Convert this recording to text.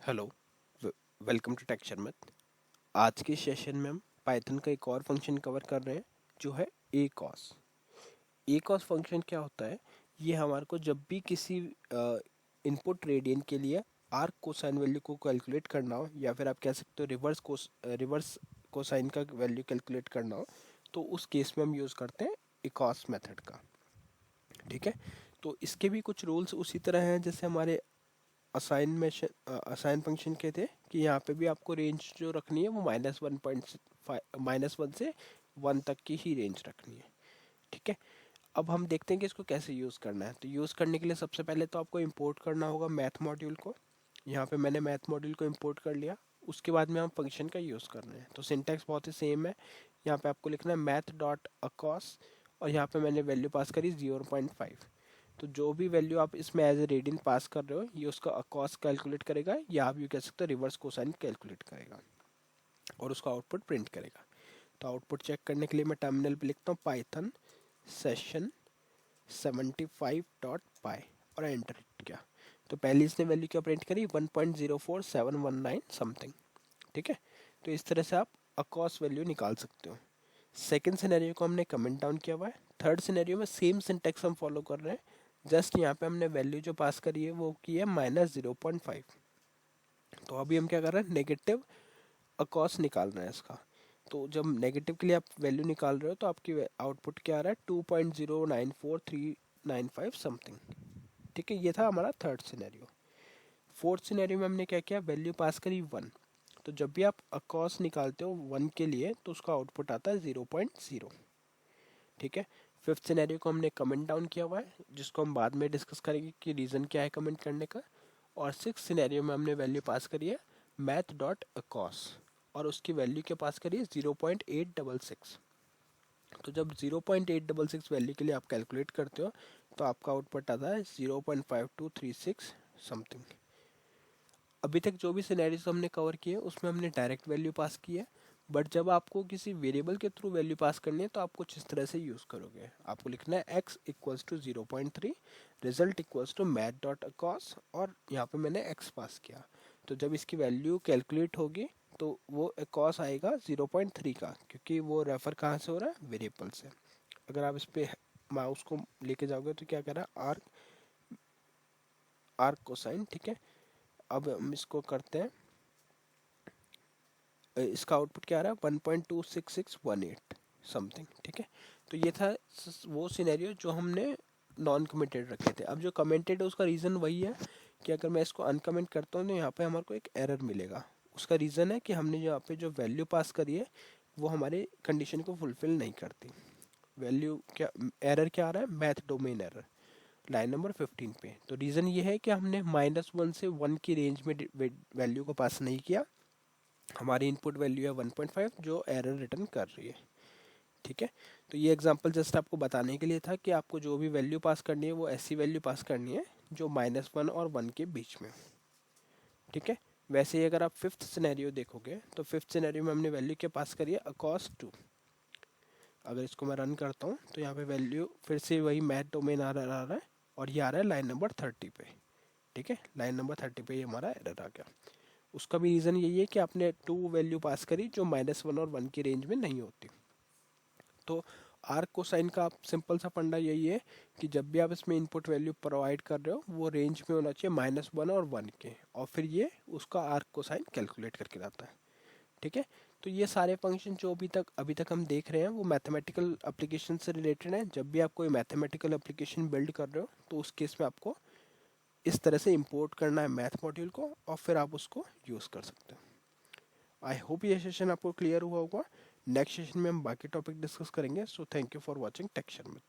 Hello, welcome to tech शर्मत। आज के सेशन में हम पाइथन का एक और फंक्शन कवर कर रहे हैं जो है acos। acos फंक्शन क्या होता है? ये हमारे को जब भी किसी इनपुट रेडियन के लिए आर्क कोसाइन वैल्यू को कैलकुलेट करना हो, या फिर आप कह सकते हो रिवर्स कोसाइन का वैल्यू कैलकुलेट करना हो, तो उस केस में हम यूज़ करते हैं acos मेथड का। ठीक है, तो इसके भी कुछ रूल्स उसी तरह हैं जैसे हमारे असाइन फंक्शन के थे कि यहाँ पे भी आपको रेंज जो रखनी है वो -1 से 1 तक की ही रेंज रखनी है। ठीक है, अब हम देखते हैं कि इसको कैसे यूज़ करना है। तो यूज़ करने के लिए सबसे पहले तो आपको इंपोर्ट करना होगा मैथ मॉड्यूल को। यहाँ पे मैंने मैथ मॉड्यूल को इंपोर्ट कर लिया। उसके बाद में हम फंक्शन का यूज़ कर रहे हैं, तो सिंटैक्स बहुत ही सेम है। यहाँ पे आपको लिखना है मैथ डॉट अकॉस, और यहाँ पे मैंने वैल्यू पास करी 0.5। तो जो भी वैल्यू आप इसमें एज ए रेडियन पास कर रहे हो, ये उसका अकॉस कैलकुलेट करेगा, या आप ये कह सकते हो रिवर्स कोसाइन कैलकुलेट करेगा, और उसका आउटपुट प्रिंट करेगा। तो आउटपुट चेक करने के लिए मैं टर्मिनल पे लिखता हूँ पाइथन सेशन 75.py और एंटर किया। तो पहले इसने वैल्यू क्या प्रिंट करी, 1.04719 समथिंग। ठीक है, तो इस तरह से आप अकॉस वैल्यू निकाल सकते हो। सेकेंड सिनेरियो को हमने कमेंट डाउन किया हुआ है। थर्ड सिनेरियो में सेम सिंटेक्स हम फॉलो कर रहे हैं, जस्ट यहाँ पे हमने वैल्यू जो पास करी है वो की है -0.5। तो अभी हम क्या कर रहे हैं, नेगेटिव अकॉस निकाल रहे हैं इसका। तो जब नेगेटिव के लिए आप वैल्यू निकाल रहे हो तो आपकी आउटपुट क्या आ रहा है, 2.094395 समथिंग। ठीक है, ये था हमारा थर्ड सिनेरियो। फोर्थ सिनेरियो में हमने क्या किया, वैल्यू पास करी 1। तो जब भी आप अकॉस निकालते हो 1 के लिए तो उसका आउटपुट आता है 0.0। ठीक है, फिफ्थ सिनेरियो को हमने कमेंट डाउन किया हुआ है, जिसको हम बाद में डिस्कस करेंगे कि रीज़न क्या है कमेंट करने का। और सिक्स सिनेरियो में हमने वैल्यू पास करी है मैथ डॉट अकॉस, और उसकी वैल्यू क्या पास करी है 0.866। तो जब 0.866 वैल्यू के लिए आप कैलकुलेट करते हो तो आपका आउटपुट आता है 0.5236 समथिंग। अभी तक जो भी सिनेरियोज हमने कवर किए उसमें हमने डायरेक्ट वैल्यू पास की है, बट जब आपको किसी वेरिएबल के थ्रू वैल्यू पास करनी है तो आप कुछ इस तरह से यूज़ करोगे। आपको लिखना है x equals to 0.3, result equals to math dot acos, और यहाँ पे मैंने x पास किया। तो जब इसकी वैल्यू कैलकुलेट होगी तो वो अकॉस आएगा 0.3 का, क्योंकि वो रेफर कहाँ से हो रहा है, वेरिएबल से। अगर आप इस पर माउस को लेके जाओगे तो क्या कह रहा है, आर्क आर्क कोसाइन। ठीक है, अब हम इसको करते हैं, इसका आउटपुट क्या आ रहा है 1.26618 समथिंग। ठीक है, तो ये था वो सिनेरियो जो हमने नॉन कमेंटेड रखे थे। अब जो कमेंटेड है उसका रीज़न वही है कि अगर मैं इसको अनकमेंट करता हूँ तो यहाँ पे हमारे को एक एरर मिलेगा। उसका रीज़न है कि हमने यहाँ पे जो वैल्यू पास करी है वो हमारे कंडीशन को फुलफिल नहीं करती। वैल्यू क्या, एरर क्या आ रहा है, math domain error, line number 15 पे। तो रीज़न ये है कि हमने -1 से 1 की रेंज में वैल्यू को पास नहीं किया। हमारी इनपुट वैल्यू है 1.5 जो एरर रिटर्न कर रही है। ठीक है, तो ये एग्जांपल जस्ट आपको बताने के लिए था कि आपको जो भी वैल्यू पास करनी है वो ऐसी वैल्यू पास करनी है जो -1 और 1 के बीच में। ठीक है, वैसे ही अगर आप फिफ्थ सिनेरियो देखोगे तो फिफ्थ सिनेरियो में हमने वैल्यू क्या पास करी है, अकॉस 2। अगर इसको मैं रन करता हूँ तो यहाँ पे वैल्यू फिर से वही मैथ डोमेन आ रहा है, और ये आ रहा है लाइन नंबर 30 पे। ठीक है, लाइन नंबर 30 पे ये हमारा एरर आ गया। उसका भी रीज़न यही है कि आपने 2 वैल्यू पास करी जो -1 और 1 की रेंज में नहीं होती। तो आर्क कोसाइन का सिंपल सा फंडा यही है कि जब भी आप इसमें इनपुट वैल्यू प्रोवाइड कर रहे हो वो रेंज में होना चाहिए -1 और 1 के, और फिर ये उसका आर्क कोसाइन कैलकुलेट करके लाता है। ठीक है, तो ये सारे फंक्शन जो अभी तक हम देख रहे हैं वो मैथमेटिकल एप्लीकेशन से रिलेटेड हैं। जब भी आप कोई मैथमेटिकल एप्लीकेशन बिल्ड कर रहे हो तो उस केस में आपको इस तरह से इंपोर्ट करना है मैथ मॉड्यूल को, और फिर आप उसको यूज़ कर सकते हो। आई होप ये सेशन आपको क्लियर हुआ होगा। नेक्स्ट सेशन में हम बाकी टॉपिक डिस्कस करेंगे। So thank you for watching Tech Sharma.